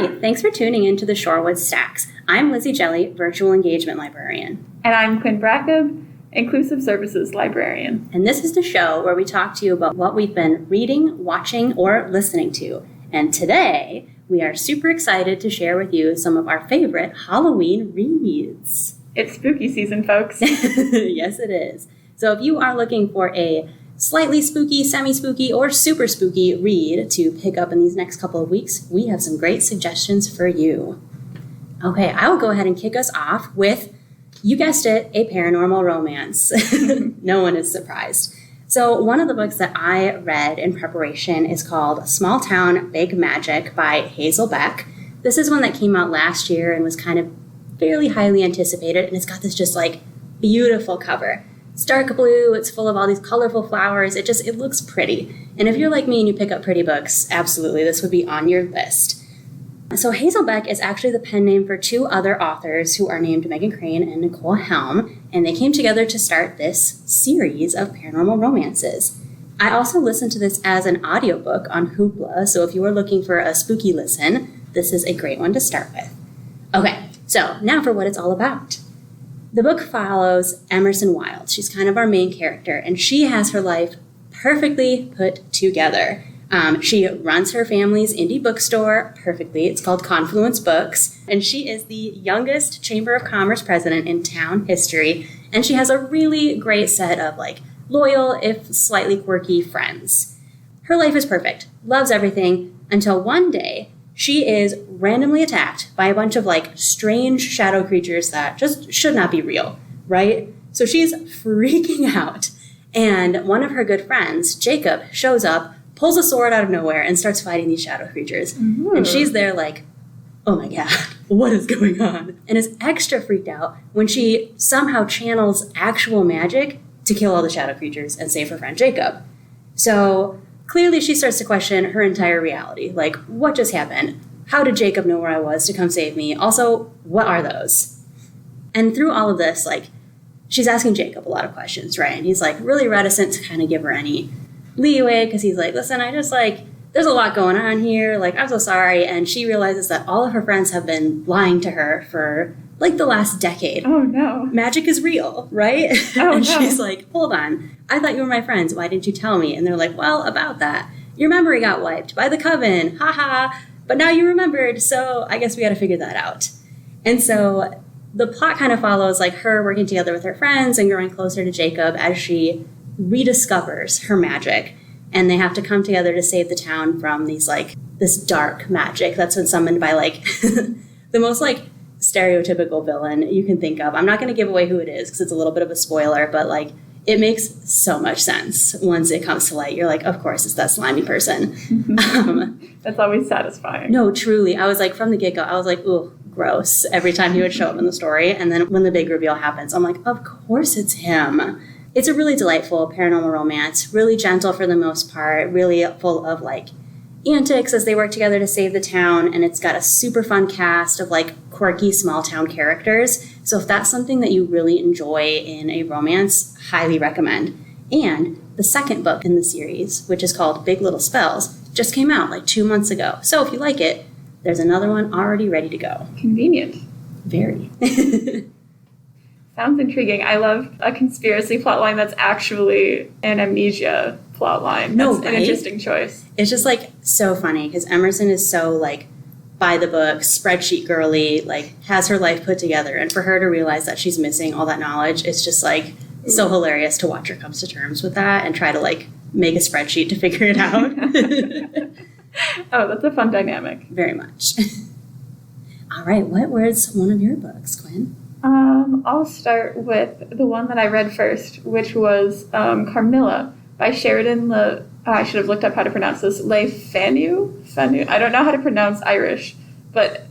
Hi, thanks for tuning in to the Shorewood Stacks. I'm Lizzie Jelly, Virtual Engagement Librarian. And I'm Quinn Brackham, Inclusive Services Librarian. And this is the show where we talk to you about what we've been reading, watching, or listening to. And today, we are super excited to share with you some of our favorite Halloween reads. It's spooky season, folks. Yes, it is. So if you are looking for a slightly spooky, semi-spooky, or super spooky read to pick up in these next couple of weeks, we have some great suggestions for you. Okay, I will go ahead and kick us off with, you guessed it, a paranormal romance. No one is surprised. So one of the books that I read in preparation is called Small Town Big Magic by Hazel Beck. This is one that came out last year and was kind of fairly highly anticipated, and it's got this just like beautiful cover. It's dark blue, it's full of all these colorful flowers, it looks pretty. And if you're like me and you pick up pretty books, absolutely, this would be on your list. So Hazel Beck is actually the pen name for two other authors who are named Megan Crane and Nicole Helm, and they came together to start this series of paranormal romances. I also listened to this as an audiobook on Hoopla, so if you are looking for a spooky listen, this is a great one to start with. Okay, so now for what it's all about. The book follows Emerson Wild. She's kind of our main character, and she has her life perfectly put together. She runs her family's indie bookstore perfectly. It's called Confluence Books, and she is the youngest Chamber of Commerce president in town history, and she has a really great set of loyal, if slightly quirky, friends. Her life is perfect, loves everything, until one day she is randomly attacked by a bunch of strange shadow creatures that just should not be real, right? So she's freaking out. And one of her good friends, Jacob, shows up, pulls a sword out of nowhere, and starts fighting these shadow creatures. Mm-hmm. And she's there oh my God, what is going on? And is extra freaked out when she somehow channels actual magic to kill all the shadow creatures and save her friend Jacob. So clearly, she starts to question her entire reality. What just happened? How did Jacob know where I was to come save me? Also, what are those? And through all of this, she's asking Jacob a lot of questions, right? And he's, really reticent to kind of give her any leeway because he's listen, I just, there's a lot going on here. I'm so sorry. And she realizes that all of her friends have been lying to her for, the last decade. Oh, no. Magic is real, right? Oh, and no. She's hold on. I thought you were my friends. Why didn't you tell me? And they're well, about that. Your memory got wiped by the coven. Ha ha. But now you remembered, so I guess we got to figure that out. And so the plot kind of follows her working together with her friends and growing closer to Jacob as she rediscovers her magic. And they have to come together to save the town from these this dark magic that's been summoned by the most stereotypical villain you can think of. I'm not going to give away who it is because it's a little bit of a spoiler, but it makes so much sense once it comes to light. You're of course, it's that slimy person. That's always satisfying. No, truly. I was from the get-go, I was ooh, gross, every time he would show up in the story. And then when the big reveal happens, I'm of course it's him. It's a really delightful paranormal romance, really gentle for the most part, really full of antics as they work together to save the town. And it's got a super fun cast of quirky small town characters. So if that's something that you really enjoy in a romance, highly recommend. And the second book in the series, which is called Big Little Spells, just came out 2 months ago. So if you like it, there's another one already ready to go. Convenient. Very. Sounds intriguing. I love a conspiracy plotline that's actually an amnesia plotline. No, that's right? An interesting choice. It's just so funny because Emerson is so by the book, spreadsheet girly, has her life put together. And for her to realize that she's missing all that knowledge, it's just so hilarious to watch her come to terms with that and try to make a spreadsheet to figure it out. Oh, that's a fun dynamic. Very much. All right, what was one of your books, Quinn? I'll start with the one that I read first, which was Carmilla by Sheridan I should have looked up how to pronounce this. Le Fanu? I don't know how to pronounce Irish. But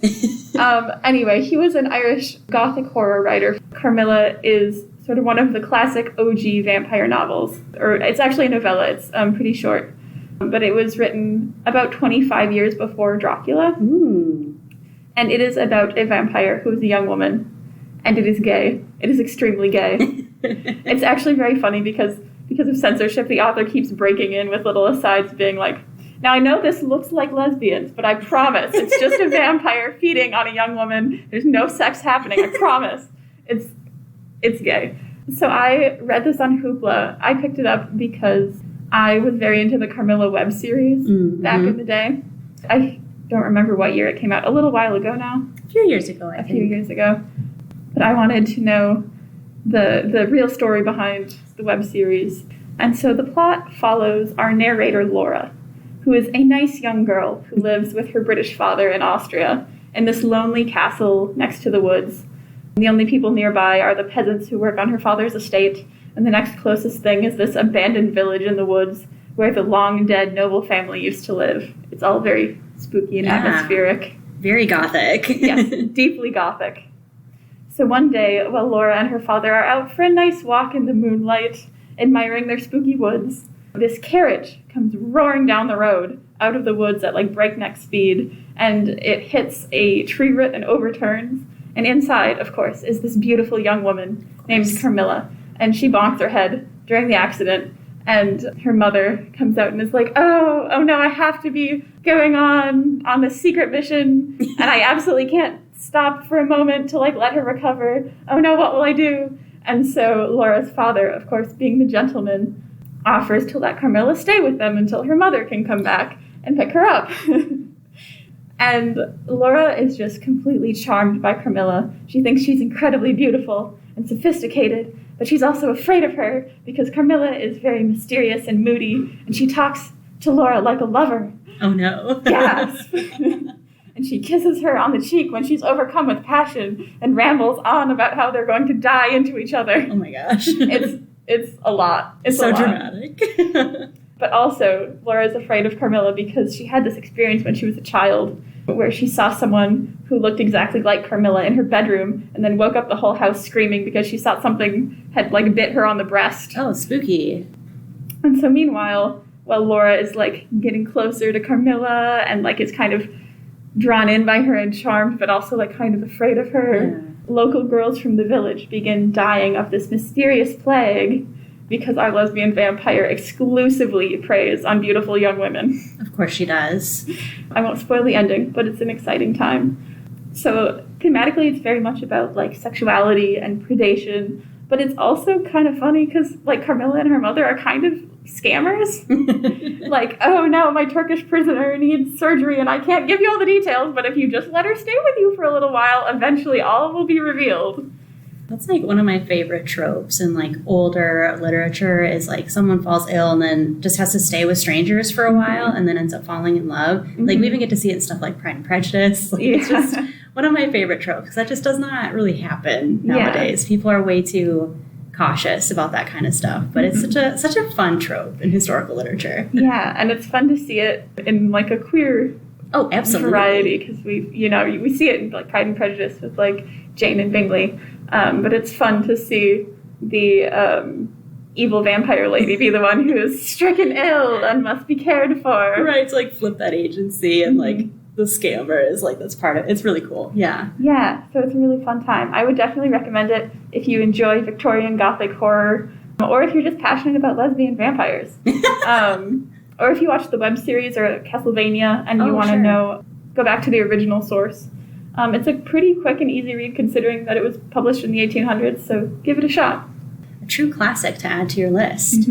anyway, he was an Irish Gothic horror writer. Carmilla is sort of one of the classic OG vampire novels. Or it's actually a novella. It's pretty short. But it was written about 25 years before Dracula. Ooh. And it is about a vampire who is a young woman. And it is gay. It is extremely gay. It's actually very funny because of censorship, the author keeps breaking in with little asides being Now, I know this looks like lesbians, but I promise it's just a vampire feeding on a young woman. There's no sex happening, I promise. It's gay. So I read this on Hoopla. I picked it up because I was very into the Carmilla web series back in the day. I don't remember what year it came out. A little while ago now. A few years ago, I think. A few years ago. But I wanted to know the real story behind the web series. And so the plot follows our narrator, Laura, who is a nice young girl who lives with her British father in Austria in this lonely castle next to the woods. The only people nearby are the peasants who work on her father's estate, and the next closest thing is this abandoned village in the woods where the long-dead noble family used to live. It's all very spooky and atmospheric. Very gothic. Yes, deeply gothic. So one day, while Laura and her father are out for a nice walk in the moonlight, admiring their spooky woods, this carriage comes roaring down the road out of the woods at like breakneck speed, and it hits a tree root and overturns. And inside, of course, is this beautiful young woman named Carmilla, and she bonks her head during the accident. And her mother comes out and is like, oh no, I have to be going on this secret mission, and I absolutely can't stop for a moment to like let her recover. Oh no, what will I do? And so Laura's father, of course, being the gentleman, offers to let Carmilla stay with them until her mother can come back and pick her up. And Laura is just completely charmed by Carmilla. She thinks she's incredibly beautiful and sophisticated, but she's also afraid of her because Carmilla is very mysterious and moody, and she talks to Laura like a lover. Oh no. Gasp. And she kisses her on the cheek when she's overcome with passion and rambles on about how they're going to die into each other. Oh my gosh. It's a lot. It's so a lot. Dramatic. But also, Laura's afraid of Carmilla because she had this experience when she was a child where she saw someone who looked exactly like Carmilla in her bedroom and then woke up the whole house screaming because she thought something had like bit her on the breast. Oh, spooky. And so meanwhile, while Laura is like getting closer to Carmilla and like is kind of drawn in by her and charmed, but also like kind of afraid of her, local girls from the village begin dying of this mysterious plague because our lesbian vampire exclusively preys on beautiful young women. Of course she does. I won't spoil the ending, but it's an exciting time. So thematically, it's very much about like sexuality and predation, but it's also kind of funny because like Carmilla and her mother are kind of scammers. Like, oh no, my Turkish prisoner needs surgery and I can't give you all the details, but if you just let her stay with you for a little while, eventually all will be revealed. That's like one of my favorite tropes in like older literature is like someone falls ill and then just has to stay with strangers for a while and then ends up falling in love. Like we even get to see it in stuff like Pride and Prejudice. Like, it's just one of my favorite tropes because that just does not really happen nowadays. People are way too cautious about that kind of stuff, but it's such a fun trope in historical literature. Yeah, and it's fun to see it in like a queer variety because we see it in like Pride and Prejudice with like Jane and Bingley. But it's fun to see the evil vampire lady be the one who is stricken ill and must be cared for. Right, to like flip that agency and like the scammer is like that's part of it. It's really cool. Yeah. Yeah, so it's a really fun time. I would definitely recommend it if you enjoy Victorian Gothic horror or if you're just passionate about lesbian vampires. Or if you watch the web series or Castlevania and you want to go back to the original source. It's a pretty quick and easy read considering that it was published in the 1800s, so give it a shot. A true classic to add to your list.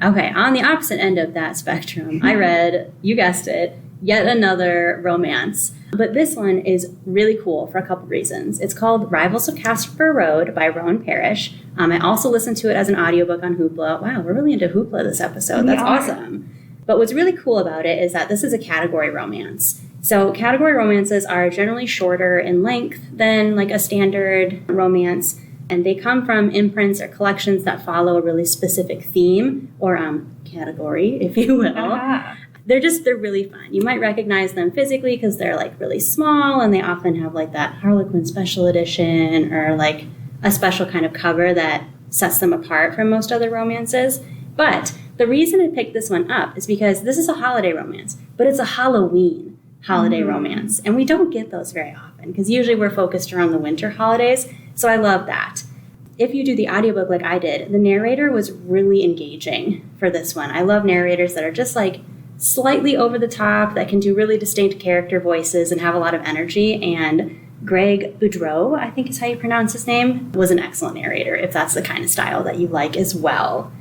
Okay, on the opposite end of that spectrum, I read, you guessed it, yet another romance. But this one is really cool for a couple reasons. It's called Rivals of Casper Road by Rowan Parrish. I also listened to it as an audiobook on Hoopla. Wow, we're really into Hoopla this episode. That's awesome. But what's really cool about it is that this is a category romance. So category romances are generally shorter in length than like a standard romance, and they come from imprints or collections that follow a really specific theme or category, if you will. They're really fun. You might recognize them physically because they're like really small, and they often have like that Harlequin special edition or like a special kind of cover that sets them apart from most other romances. But the reason I picked this one up is because this is a holiday romance, but it's a Halloween holiday romance. And we don't get those very often because usually we're focused around the winter holidays. So I love that. If you do the audiobook like I did, the narrator was really engaging for this one. I love narrators that are just like slightly over the top, that can do really distinct character voices and have a lot of energy. And Greg Boudreau, I think is how you pronounce his name, was an excellent narrator, if that's the kind of style that you like as well.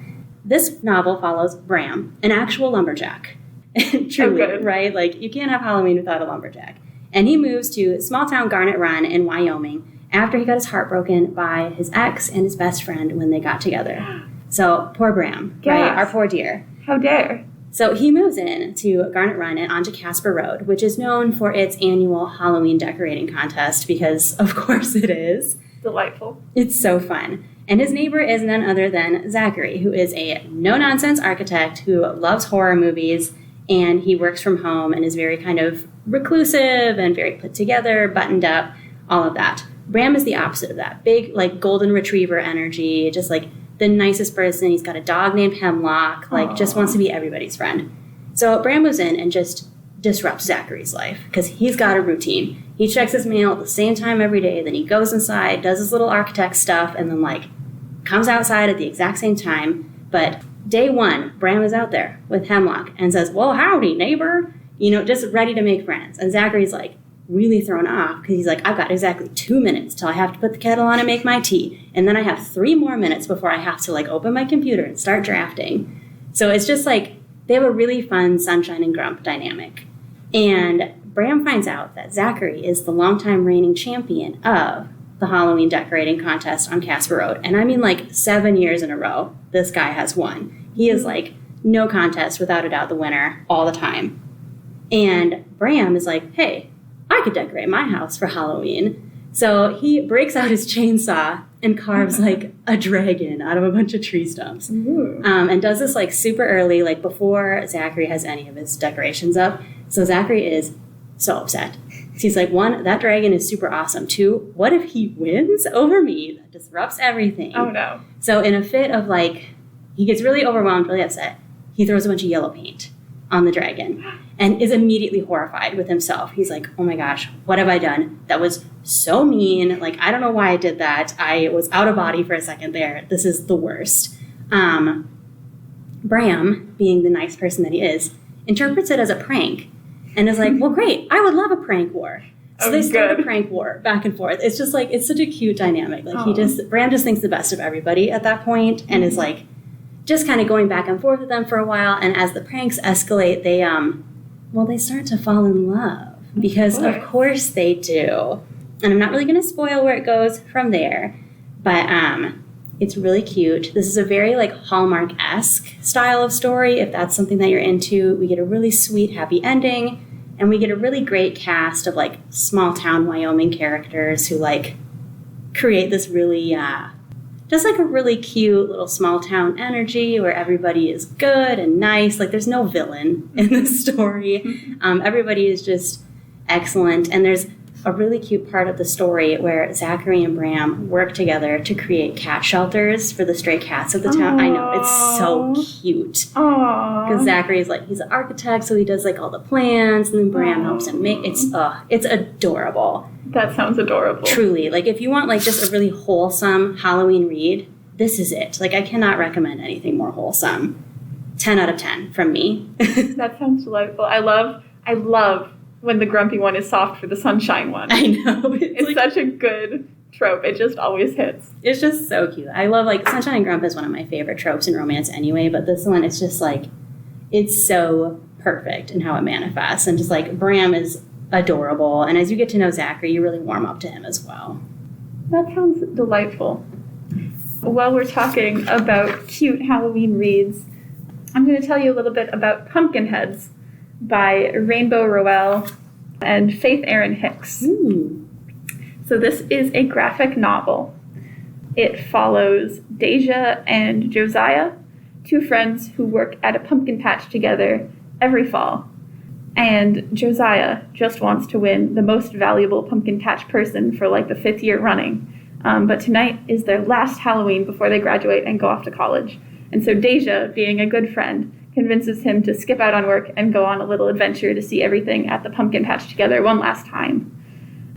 This novel follows Bram, an actual lumberjack. Truly, okay. Right? Like, you can't have Halloween without a lumberjack. And he moves to small town Garnet Run in Wyoming after he got his heart broken by his ex and his best friend when they got together. So, poor Bram, Yes. right? Our poor dear. How dare. So he moves in to Garnet Run and onto Casper Road, which is known for its annual Halloween decorating contest because, of course, it is. Delightful. It's so fun. And his neighbor is none other than Zachary, who is a no-nonsense architect who loves horror movies, and he works from home and is very kind of reclusive and very put together, buttoned up, all of that. Bram is the opposite of that. Big, like, golden retriever energy, just like the nicest person. He's got a dog named Hemlock, like, Aww. just wants to be everybody's friend. So Bram moves in and just disrupts Zachary's life because he's got a routine. He checks his mail at the same time every day, then he goes inside, does his little architect stuff, and then, like, comes outside at the exact same time. But day one, Bram is out there with Hemlock and says, well, howdy, neighbor, you know, just ready to make friends. And Zachary's, like, really thrown off because he's like, I've got exactly 2 minutes till I have to put the kettle on and make my tea. And then I have 3 more minutes before I have to, like, open my computer and start drafting. So it's just like, they have a really fun sunshine and grump dynamic. And Bram finds out that Zachary is the longtime reigning champion of the Halloween decorating contest on Casper Road. And I mean, like, 7 years in a row, this guy has won. He is, like, no contest, without a doubt, the winner all the time. And Bram is like, hey, I could decorate my house for Halloween. So he breaks out his chainsaw and carves, like, a dragon out of a bunch of tree stumps. And does this, like, super early, like, before Zachary has any of his decorations up. So Zachary is so upset. He's like, 1, that dragon is super awesome. 2, what if he wins over me? That disrupts everything. Oh, no. So in a fit of, like, he gets really overwhelmed, really upset, he throws a bunch of yellow paint on the dragon and is immediately horrified with himself. He's like, oh my gosh, what have I done? That was so mean. Like, I don't know why I did that. I was out of body for a second there. This is the worst. Bram, being the nice person that he is, interprets it as a prank and is like, well, great, I would love a prank war. So they start a prank war back and forth. It's just like, it's such a cute dynamic. Like, Bram just thinks the best of everybody at that point and is like, just kind of going back and forth with them for a while. And as the pranks escalate, they start to fall in love because of course they do. And I'm not really going to spoil where it goes from there, but it's really cute. This is a very, like, Hallmark-esque style of story. If that's something that you're into, we get a really sweet, happy ending. And we get a really great cast of, like, small town Wyoming characters who, like, create this really, just like a really cute little small town energy where everybody is good and nice. Like, there's no villain in this story. Everybody is just excellent. And there's a really cute part of the story where Zachary and Bram work together to create cat shelters for the stray cats of the town. I know, it's so cute. Because Zachary is, like, he's an architect, so he does, like, all the plans, and then Bram helps him make, it's adorable. That sounds adorable. Truly. Like, if you want, like, just a really wholesome Halloween read, this is it. Like, I cannot recommend anything more wholesome. 10 out of 10 from me. That sounds delightful. I love when the grumpy one is soft for the sunshine one. I know. It's like, such a good trope. It just always hits. It's just so cute. I love, like, Sunshine and Grump is one of my favorite tropes in romance anyway, but this one is just, like, it's so perfect in how it manifests. And just, like, Bram is adorable. And as you get to know Zachary, you really warm up to him as well. That sounds delightful. While we're talking about cute Halloween reads, I'm going to tell you a little bit about Pumpkinheads by Rainbow Rowell and Faith Erin Hicks. Ooh. So this is a graphic novel. It follows Deja and Josiah, 2 friends who work at a pumpkin patch together every fall. And Josiah just wants to win the most valuable pumpkin patch person for, like, the 5th year running. But tonight is their last Halloween before they graduate and go off to college. And so Deja, being a good friend, convinces him to skip out on work and go on a little adventure to see everything at the pumpkin patch together one last time.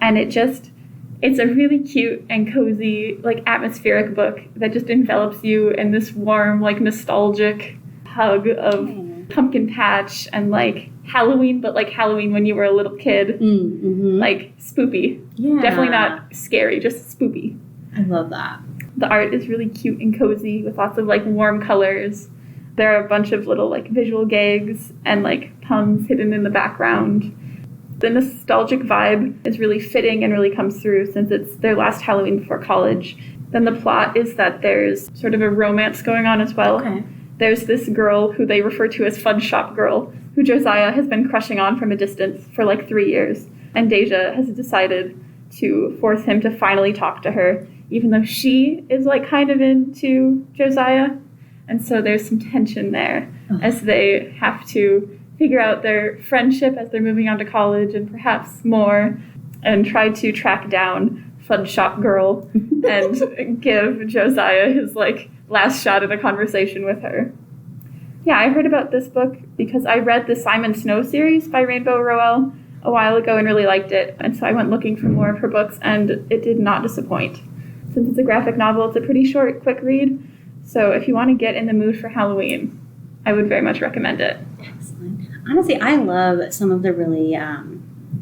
And it's a really cute and cozy, like, atmospheric book that just envelops you in this warm, like, nostalgic hug of pumpkin patch and like Halloween, but like Halloween when you were a little kid. Like spoopy. Yeah. Definitely not scary, just spoopy. I love that. The art is really cute and cozy with lots of like warm colors. There are a bunch of little like visual gags and like puns hidden in the background. The nostalgic vibe is really fitting and really comes through since it's their last Halloween before college. Then the plot is that there's sort of a romance going on as well. Okay. There's this girl who they refer to as Fun Shop Girl, who Josiah has been crushing on from a distance for like 3 years. And Deja has decided to force him to finally talk to her, even though she is like kind of into Josiah. And so there's some tension there as they have to figure out their friendship as they're moving on to college and perhaps more, and try to track down Fun Shop Girl and give Josiah his like last shot at a conversation with her. Yeah, I heard about this book because I read the Simon Snow series by Rainbow Rowell a while ago and really liked it. And so I went looking for more of her books and it did not disappoint. Since it's a graphic novel, it's a pretty short, quick read. So if you want to get in the mood for Halloween, I would very much recommend it. Excellent. Honestly, I love some of the really,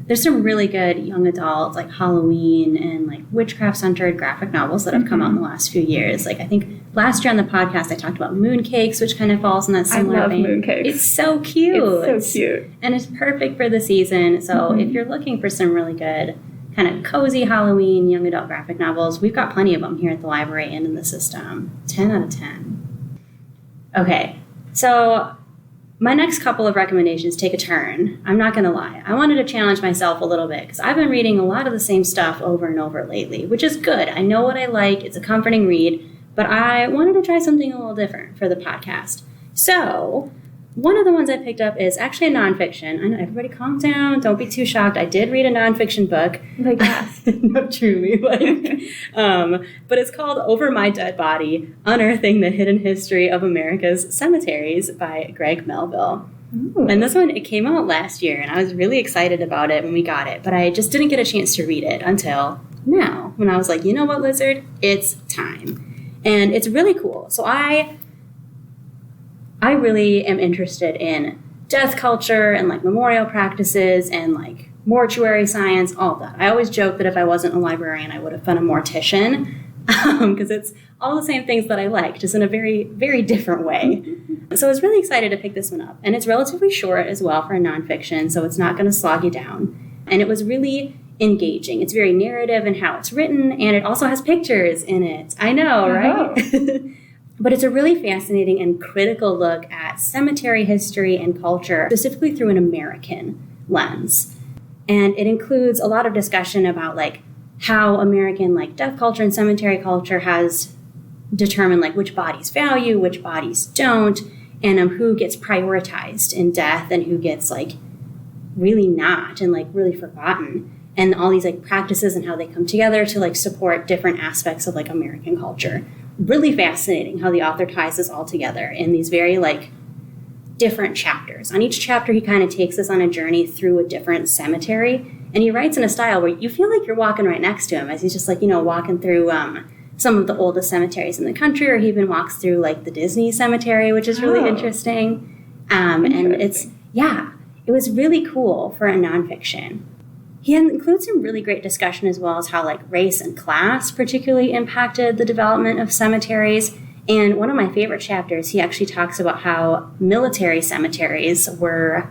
there's some really good young adult, like Halloween and like witchcraft-centered graphic novels that have come out in the last few years. Like I think last year on the podcast, I talked about Mooncakes, which kind of falls in that similar vein. I love Mooncakes. It's so cute. It's so cute. And it's perfect for the season. So if you're looking for some really good kind of cozy Halloween young adult graphic novels, we've got plenty of them here at the library and in the system. 10 out of 10. Okay, so my next couple of recommendations take a turn. I'm not going to lie. I wanted to challenge myself a little bit because I've been reading a lot of the same stuff over and over lately, which is good. I know what I like. It's a comforting read, but I wanted to try something a little different for the podcast. So one of the ones I picked up is actually a nonfiction. I know, everybody calm down. Don't be too shocked. I did read a nonfiction book. Like that. Not truly. But it's called Over My Dead Body, Unearthing the Hidden History of America's Cemeteries by Greg Melville. Ooh. And this one, it came out last year, and I was really excited about it when we got it, but I just didn't get a chance to read it until now, when I was like, you know what, Lizard? It's time. And it's really cool. So I really am interested in death culture and like memorial practices and like mortuary science, all of that. I always joke that if I wasn't a librarian, I would have been a mortician because it's all the same things that I like, just in a very, very different way. So I was really excited to pick this one up. And it's relatively short as well for a nonfiction, so it's not going to slog you down. And it was really engaging. It's very narrative in how it's written, and it also has pictures in it. I know, right? But it's a really fascinating and critical look at cemetery history and culture, specifically through an American lens. And it includes a lot of discussion about like how American like death culture and cemetery culture has determined like which bodies value, which bodies don't, and who gets prioritized in death and who gets like really not and like really forgotten. And all these like practices and how they come together to like support different aspects of like American culture. Really fascinating how the author ties this all together in these very like different chapters. On each chapter, he kind of takes us on a journey through a different cemetery, and he writes in a style where you feel like you're walking right next to him as he's just like, you know, walking through some of the oldest cemeteries in the country, or he even walks through like the Disney cemetery, which is really interesting. And it was really cool for a nonfiction. He includes some really great discussion as well as how like race and class particularly impacted the development of cemeteries. And one of my favorite chapters, he actually talks about how military cemeteries were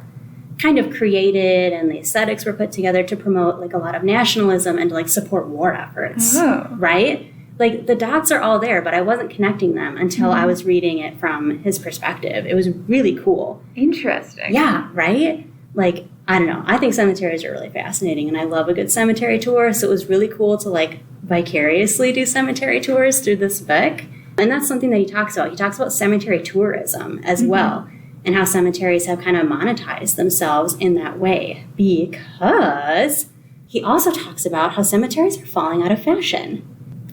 kind of created and the aesthetics were put together to promote like a lot of nationalism and to like support war efforts, right? Like the dots are all there, but I wasn't connecting them until I was reading it from his perspective. It was really cool. Interesting. Yeah, right? Like, I don't know. I think cemeteries are really fascinating, and I love a good cemetery tour, so it was really cool to, like, vicariously do cemetery tours through this book. And that's something that he talks about. He talks about cemetery tourism as well, and how cemeteries have kind of monetized themselves in that way, because he also talks about how cemeteries are falling out of fashion,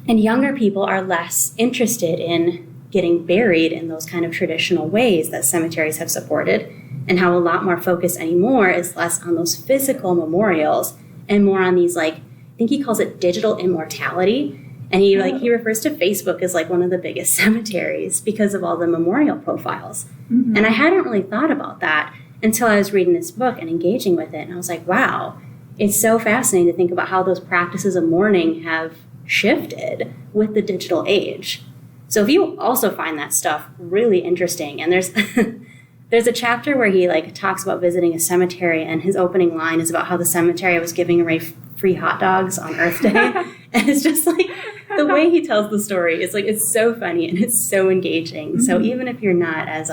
and younger people are less interested in getting buried in those kind of traditional ways that cemeteries have supported, and how a lot more focus anymore is less on those physical memorials and more on these, like, I think he calls it digital immortality, And he refers to Facebook as like one of the biggest cemeteries because of all the memorial profiles. Mm-hmm. And I hadn't really thought about that until I was reading this book and engaging with it. And I was like, wow, it's so fascinating to think about how those practices of mourning have shifted with the digital age. So if you also find that stuff really interesting, and there's a chapter where he like talks about visiting a cemetery, and his opening line is about how the cemetery was giving away free hot dogs on Earth Day. And it's just like the way he tells the story is like, it's so funny and it's so engaging. Mm-hmm. So even if you're not as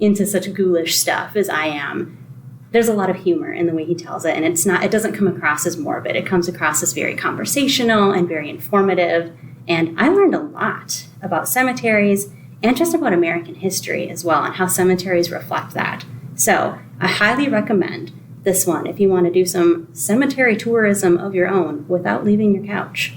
into such ghoulish stuff as I am, there's a lot of humor in the way he tells it, and it doesn't come across as morbid. It comes across as very conversational and very informative. And I learned a lot about cemeteries and just about American history as well, and how cemeteries reflect that. So I highly recommend this one if you want to do some cemetery tourism of your own without leaving your couch.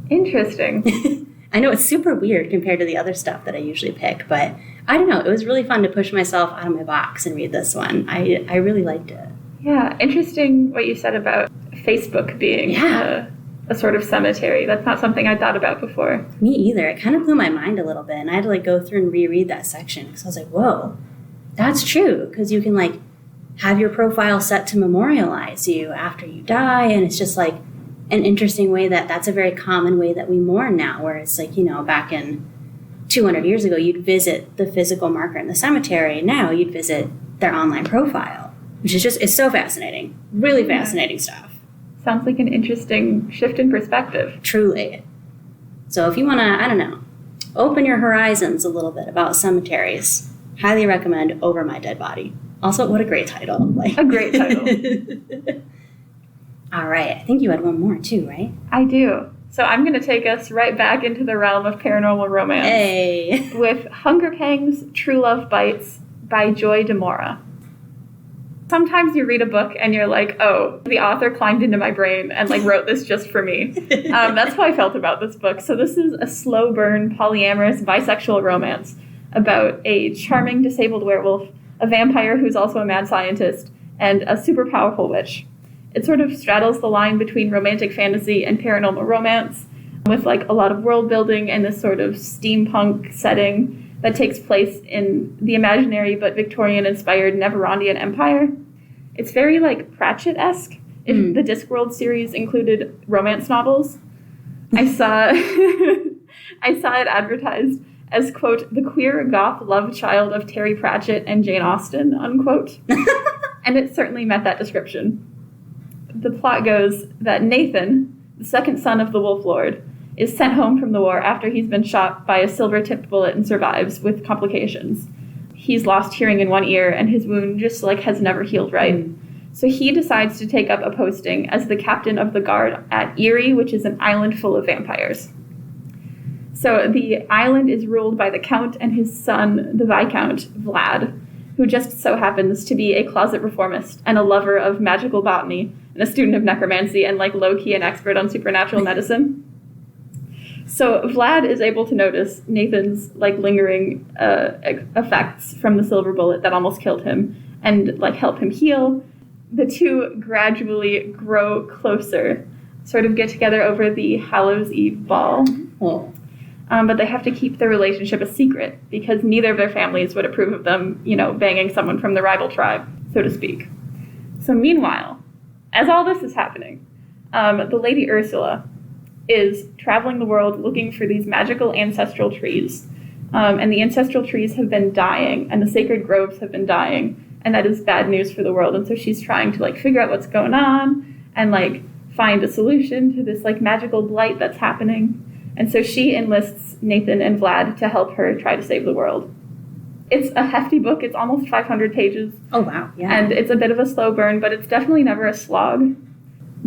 Interesting. I know it's super weird compared to the other stuff that I usually pick, but I don't know. It was really fun to push myself out of my box and read this one. I really liked it. Yeah, interesting what you said about Facebook being a sort of cemetery. That's not something I thought about before. Me either. It kind of blew my mind a little bit, and I had to like go through and reread that section because I was like, whoa, that's true. Because you can like have your profile set to memorialize you after you die, and it's just like an interesting way that's a very common way that we mourn now, where it's like, back in 200 years ago, you'd visit the physical marker in the cemetery. Now you'd visit their online profile, which is it's so fascinating. Really fascinating stuff. Sounds like an interesting shift in perspective. Truly. So if you want to, open your horizons a little bit about cemeteries, highly recommend Over My Dead Body. Also, what a great title. A great title. All right. I think you had one more too, right? I do. So I'm going to take us right back into the realm of paranormal romance. Hey. With Hunger Pangs, True Love Bites by Joy DeMora. Sometimes you read a book and you're like, oh, the author climbed into my brain and like wrote this just for me. That's how I felt about this book. So this is a slow burn, polyamorous, bisexual romance about a charming disabled werewolf, a vampire who's also a mad scientist, and a super powerful witch. It sort of straddles the line between romantic fantasy and paranormal romance, with like a lot of world building and this sort of steampunk setting that takes place in the imaginary but Victorian-inspired Neverondian Empire. It's very like Pratchett-esque. If the Discworld series included romance novels, I saw it advertised as, quote, the queer goth love child of Terry Pratchett and Jane Austen, unquote. And it certainly met that description. The plot goes that Nathan, the second son of the Wolf Lord, is sent home from the war after he's been shot by a silver-tipped bullet and survives with complications. He's lost hearing in one ear, and his wound just like has never healed right. So he decides to take up a posting as the captain of the guard at Erie, which is an island full of vampires. So the island is ruled by the Count and his son, the Viscount, Vlad, who just so happens to be a closet reformist and a lover of magical botany and a student of necromancy and like low-key an expert on supernatural medicine. So Vlad is able to notice Nathan's like lingering effects from the silver bullet that almost killed him and like help him heal. The two gradually grow closer, sort of get together over the Hallows Eve ball. Oh. But they have to keep their relationship a secret because neither of their families would approve of them, banging someone from the rival tribe, so to speak. So meanwhile, as all this is happening, the Lady Ursula is traveling the world looking for these magical ancestral trees. And the ancestral trees have been dying, and the sacred groves have been dying, and that is bad news for the world. And so she's trying to like figure out what's going on and like find a solution to this like magical blight that's happening. And so she enlists Nathan and Vlad to help her try to save the world. It's a hefty book. It's almost 500 pages. Oh, wow. Yeah. And it's a bit of a slow burn, but it's definitely never a slog.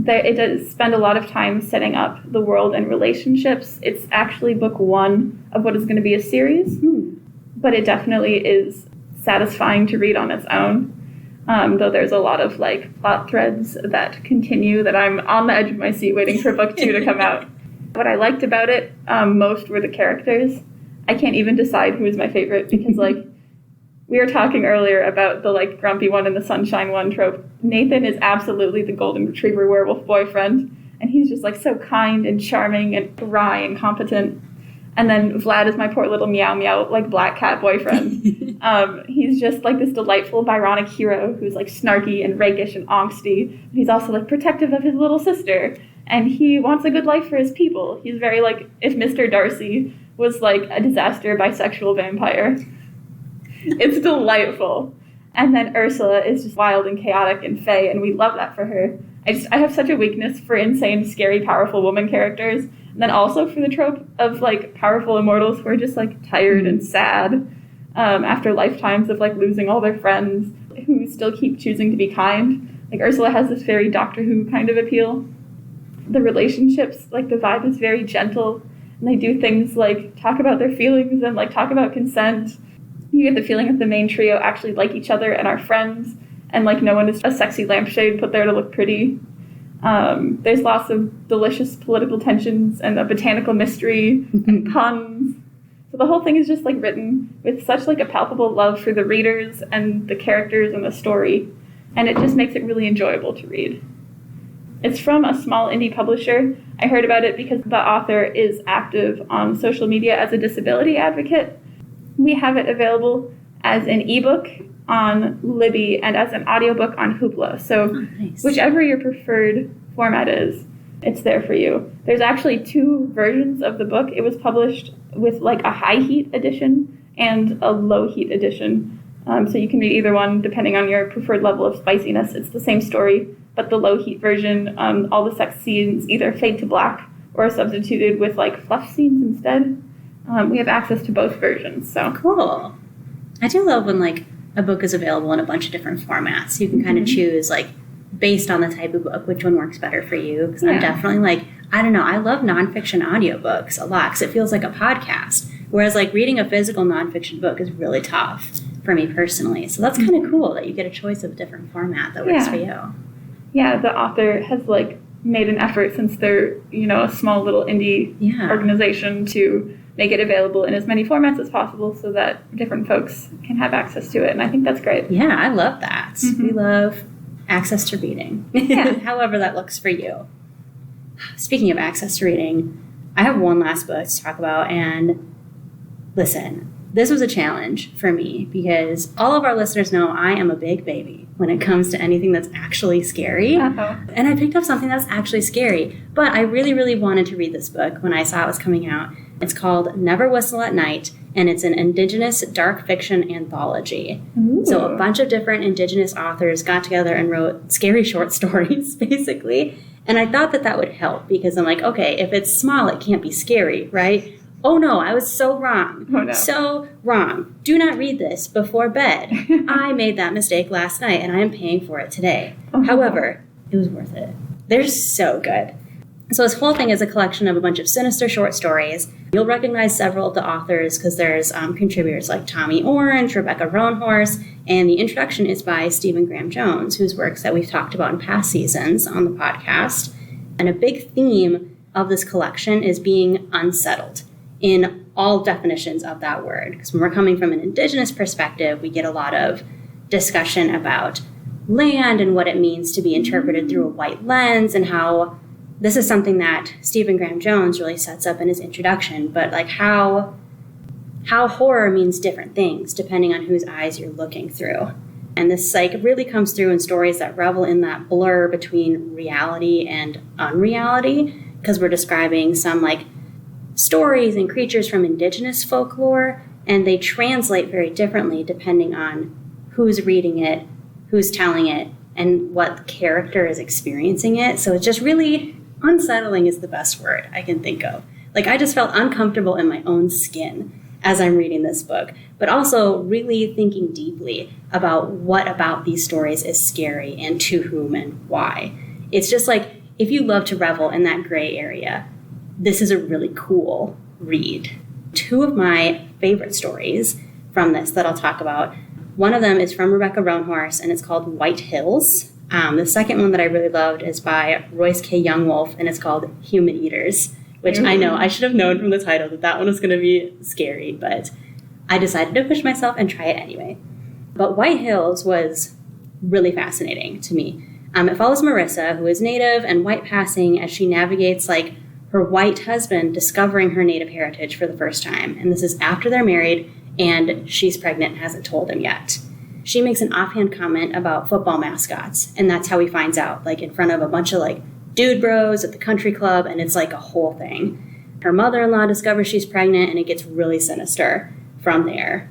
It does spend a lot of time setting up the world and relationships. It's actually book one of what is going to be a series, but it definitely is satisfying to read on its own. Though there's a lot of like plot threads that continue that I'm on the edge of my seat waiting for book two to come out. What I liked about it most were the characters. I can't even decide who is my favorite because like we were talking earlier about the like grumpy one and the sunshine one trope. Nathan is absolutely the golden retriever werewolf boyfriend. and he's just like so kind and charming and wry and competent. And then Vlad is my poor little meow meow, like black cat boyfriend. He's just like this delightful Byronic hero who's like snarky and rakish and angsty. But he's also like protective of his little sister. And he wants a good life for his people. He's very like if Mr. Darcy was like a disaster bisexual vampire. It's delightful. And then Ursula is just wild and chaotic and fey, and we love that for her. I have such a weakness for insane, scary, powerful woman characters. And then also for the trope of like powerful immortals who are just like tired and sad after lifetimes of like losing all their friends, who still keep choosing to be kind. Like Ursula has this very Doctor Who kind of appeal. The relationships, like the vibe is very gentle, and they do things like talk about their feelings and like talk about consent. You get the feeling that the main trio actually like each other and are friends, and like no one is a sexy lampshade put there to look pretty. There's lots of delicious political tensions and a botanical mystery and puns. So the whole thing is just like written with such like a palpable love for the readers and the characters and the story, and it just makes it really enjoyable to read. It's from a small indie publisher. I heard about it because the author is active on social media as a disability advocate. We have it available as an ebook on Libby and as an audiobook on Hoopla. So nice. Whichever your preferred format is, it's there for you. There's actually 2 versions of the book. It was published with like a high heat edition and a low heat edition. So you can read either one depending on your preferred level of spiciness. It's the same story, but the low heat version, all the sex scenes either fade to black or are substituted with like fluff scenes instead. We have access to both versions. So cool. I do love when like a book is available in a bunch of different formats. You can kind of choose like based on the type of book, which one works better for you. Because I'm definitely like, I don't know, I love nonfiction audiobooks a lot because it feels like a podcast. Whereas like reading a physical nonfiction book is really tough for me personally. So that's kind of cool that you get a choice of a different format that works for you. Yeah, the author has like made an effort since they're, a small little indie organization to make it available in as many formats as possible so that different folks can have access to it. And I think that's great. Yeah, I love that. Mm-hmm. We love access to reading, however that looks for you. Speaking of access to reading, I have one last book to talk about. And listen, this was a challenge for me because all of our listeners know I am a big baby when it comes to anything that's actually scary. Uh-huh. And I picked up something that's actually scary. But I really, really wanted to read this book when I saw it was coming out. It's called Never Whistle at Night, and it's an Indigenous dark fiction anthology. Ooh. So a bunch of different Indigenous authors got together and wrote scary short stories, basically. And I thought that would help because I'm like, okay, if it's small, it can't be scary, right? Oh no, I was so wrong. Oh, no. So wrong. Do not read this before bed. I made that mistake last night, and I am paying for it today. Oh. However, it was worth it. They're so good. So this whole thing is a collection of a bunch of sinister short stories. You'll recognize several of the authors because there's contributors like Tommy Orange, Rebecca Roanhorse, and the introduction is by Stephen Graham Jones, whose works that we've talked about in past seasons on the podcast. And a big theme of this collection is being unsettled in all definitions of that word. Because when we're coming from an Indigenous perspective, we get a lot of discussion about land and what it means to be interpreted through a white lens and how this is something that Stephen Graham Jones really sets up in his introduction, but like how horror means different things depending on whose eyes you're looking through. And this like really comes through in stories that revel in that blur between reality and unreality, because we're describing some like stories and creatures from Indigenous folklore, and they translate very differently depending on who's reading it, who's telling it, and what character is experiencing it. So it's just really unsettling is the best word I can think of. Like I just felt uncomfortable in my own skin as I'm reading this book, but also really thinking deeply about what about these stories is scary and to whom and why. It's just like, if you love to revel in that gray area, this is a really cool read. 2 of my favorite stories from this that I'll talk about. One of them is from Rebecca Roanhorse, and it's called White Hills. The second one that I really loved is by Royce K. Youngwolf, and it's called Human Eaters, which I know I should have known from the title that one was going to be scary, but I decided to push myself and try it anyway. But White Hills was really fascinating to me. It follows Marissa, who is Native and white passing, as she navigates like her white husband discovering her Native heritage for the first time. And this is after they're married and she's pregnant and hasn't told him yet. She makes an offhand comment about football mascots, and that's how he finds out, like in front of a bunch of like dude bros at the country club, and it's like a whole thing. Her mother-in-law discovers she's pregnant, and it gets really sinister from there.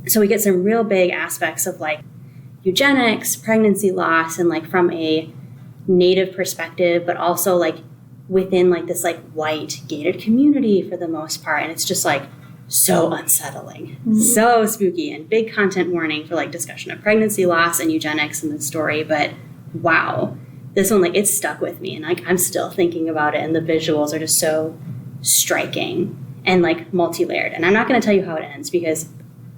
So we get some real big aspects of like eugenics, pregnancy loss, and like from a Native perspective, but also like within like this like white gated community for the most part. And it's just like so unsettling, so spooky, and big content warning for like discussion of pregnancy loss and eugenics in the story. But wow, this one, like, it stuck with me, and like I'm still thinking about it, and the visuals are just so striking and like multi-layered. And I'm not going to tell you how it ends because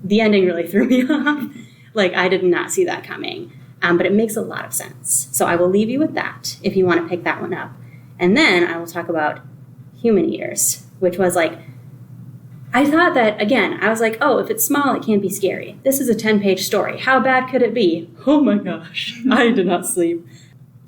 the ending really threw me off. Like, I did not see that coming, but it makes a lot of sense. So I will leave you with that if you want to pick that one up. And then I will talk about Human Eaters, which was like, I thought that, again, I was like, oh, if it's small, it can't be scary. This is a 10-page story. How bad could it be? Oh my gosh, I did not sleep.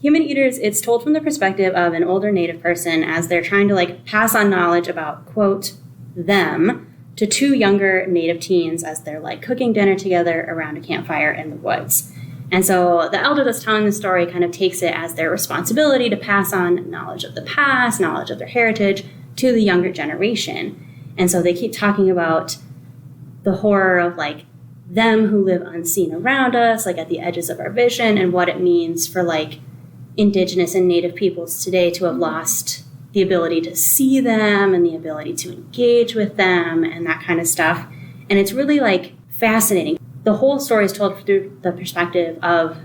Human Eaters, it's told from the perspective of an older Native person as they're trying to like pass on knowledge about, quote, them to two younger Native teens as they're like cooking dinner together around a campfire in the woods. And so the elder that's telling the story kind of takes it as their responsibility to pass on knowledge of the past, knowledge of their heritage to the younger generation. And so they keep talking about the horror of like them who live unseen around us, like at the edges of our vision, and what it means for like Indigenous and Native peoples today to have lost the ability to see them and the ability to engage with them and that kind of stuff. And it's really like fascinating. The whole story is told through the perspective of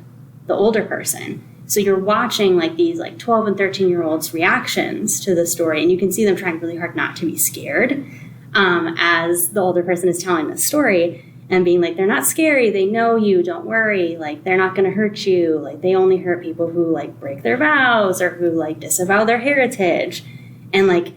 the older person. So you're watching like these like 12 and 13-year-olds' reactions to the story, and you can see them trying really hard not to be scared as the older person is telling the story and being like, they're not scary, they know you, don't worry, like they're not going to hurt you, like they only hurt people who like break their vows or who like disavow their heritage. And like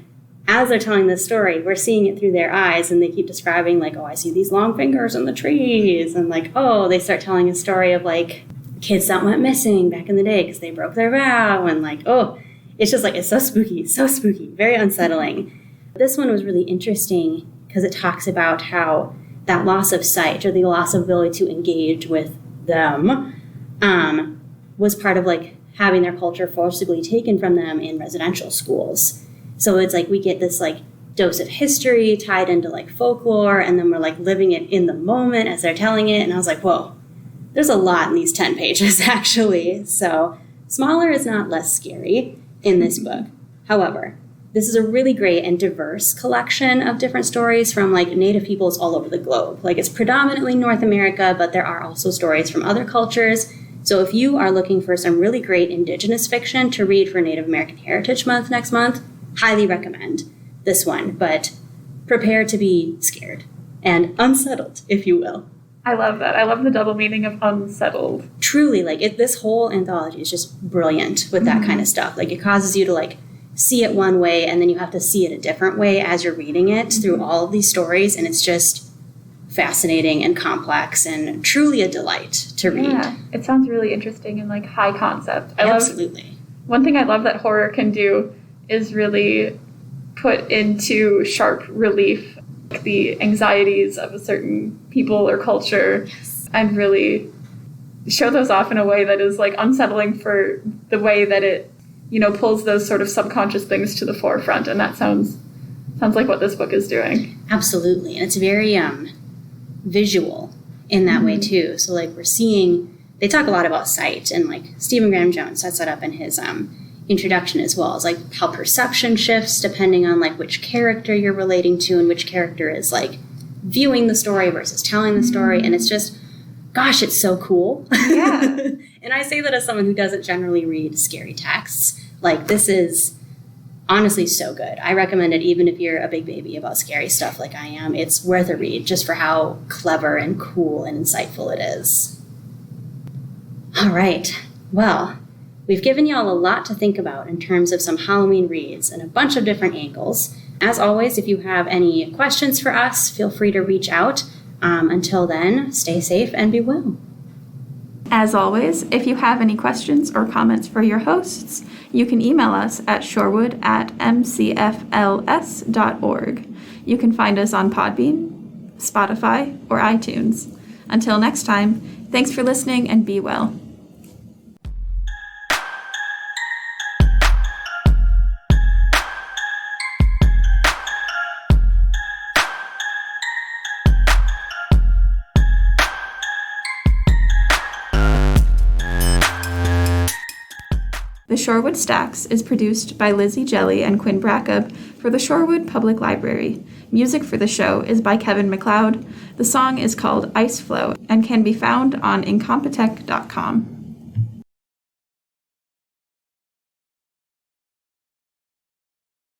as they're telling this story, we're seeing it through their eyes, and they keep describing like, oh, I see these long fingers in the trees, and like, oh, they start telling a story of like kids that went missing back in the day because they broke their vow, and like, oh, it's just like, it's so spooky, very unsettling. This one was really interesting because it talks about how that loss of sight or the loss of ability to engage with them was part of like having their culture forcibly taken from them in residential schools. So it's like we get this like dose of history tied into like folklore, and then we're like living it in the moment as they're telling it. And I was like, whoa, there's a lot in these 10 pages actually. So smaller is not less scary in this book. However, this is a really great and diverse collection of different stories from like Native peoples all over the globe. Like it's predominantly North America, but there are also stories from other cultures. So if you are looking for some really great Indigenous fiction to read for Native American Heritage Month next month, highly recommend this one, but prepare to be scared and unsettled, if you will. I love that. I love the double meaning of unsettled. Truly, like this whole anthology is just brilliant with that kind of stuff. Like it causes you to like see it one way, and then you have to see it a different way as you're reading it through all of these stories, and it's just fascinating and complex and truly a delight to read. Yeah, it sounds really interesting and like high concept. Absolutely. One thing I love that horror can do is really put into sharp relief the anxieties of a certain people or culture, and really show those off in a way that is like unsettling for the way that it, pulls those sort of subconscious things to the forefront. And that sounds like what this book is doing. Absolutely. And it's very visual in that way too. So like we're seeing, they talk a lot about sight, and like Stephen Graham Jones sets that up in his introduction as well, as like how perception shifts depending on like which character you're relating to and which character is like viewing the story versus telling the story. And it's just, gosh, it's so cool. Yeah. And I say that as someone who doesn't generally read scary texts. Like this is honestly so good. I recommend it even if you're a big baby about scary stuff like I am. It's worth a read just for how clever and cool and insightful it is. All right. Well, we've given y'all a lot to think about in terms of some Halloween reads and a bunch of different angles. As always, if you have any questions for us, feel free to reach out. Until then, stay safe and be well. As always, if you have any questions or comments for your hosts, you can email us at shorewood@mcfls.org. You can find us on Podbean, Spotify, or iTunes. Until next time, thanks for listening and be well. The Shorewood Stacks is produced by Lizzie Jelly and Quinn Brackup for the Shorewood Public Library. Music for the show is by Kevin MacLeod. The song is called Ice Flow and can be found on incompetech.com.